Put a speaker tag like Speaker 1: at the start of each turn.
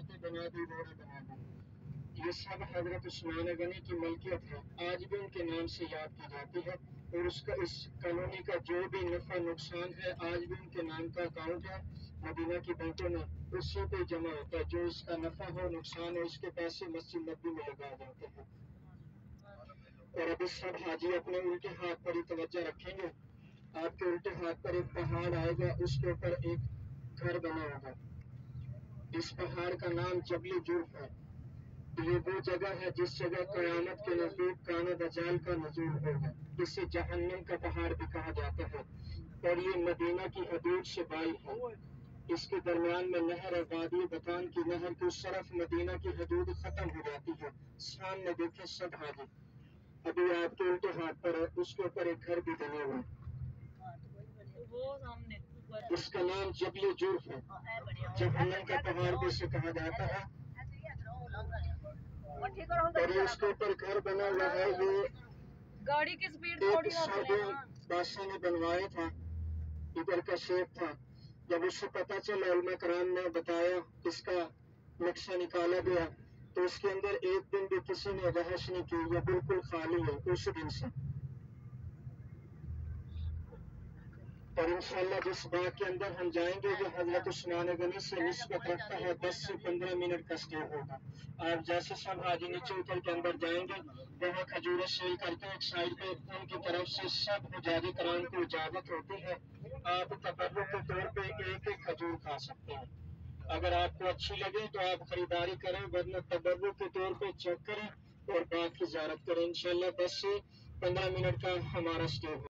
Speaker 1: इमारतें बना दी, रोड बना दी। ये सब हजरत उस्मान गनी की मलकियत है, आज भी उनके नाम से याद की जाती है। और उसका इस कॉलोनी का जो भी नफा नुकसान है आज भी उनके नाम का अकाउंट है मदीना की बैंकों में, उसी पे जमा होता है। जो इसका नफा हो नुकसान हो इसके पैसे मस्जिद नबी में लगाए जाते हैं। और अब इस सब हाजी अपने उल्टे हाथ पर ही तवज्जो रखेंगे। आपके उल्टे हाथ पर एक पहाड़ आएगा, उसके ऊपर एक घर बना होगा। इस पहाड़ का नाम जबली जुर्फ है। ये वो जगह है जिस जगह कयामत के नजदीक काना दजाल का नजूल होगा। इसे जहन्नम का पहाड़ भी कहा जाता है और ये मदीना की हदूद से बाई है। इसके दरमियान में नहर है, वादी बतान की नहर की उस तरफ मदीना की हदूद खत्म हो जाती है। सामने देखे सब हाजी, अभी आपके उल्टे हाथ पर है, उसके ऊपर एक घर भी बना हुआ है। इसका नाम जबली जुर्फ है, जहन्नम का पहाड़ भी इसे कहा जाता है। और ये उसके ऊपर घर बना हुआ है। ये
Speaker 2: गाड़ी की स्पीड
Speaker 1: एक
Speaker 2: थोड़ी
Speaker 1: साधु बादशाह ने बनवाया था, इधर का शेख था। जब उससे पता चला, उलमा कराम ने बताया, इसका नक्शा निकाला गया, तो इसके अंदर एक दिन भी किसी ने रहश नहीं की, यह बिल्कुल खाली है उस दिन से। और इंशाल्लाह जिस बाग के अंदर हम जाएंगे ये हजरत उस्मान गनी से निस्बत रखता है, 10 से 15 मिनट का स्टे होगा। आप जैसे सब हाजी नीचे उतर के अंदर जाएंगे, वहाँ खजूरें सेल करके एक साइड पे उनकी तरफ से सब हुजाजी कराम को इजाजत होती है, आप तबर्रुक के तौर पे एक एक खजूर खा सकते हैं। अगर आपको अच्छी लगे तो आप खरीदारी करें, वरना तबर्रुक के तौर पे चेक करें और बाग की ज़ियारत करें। इंशाल्लाह 10 से 15 मिनट का हमारा स्टे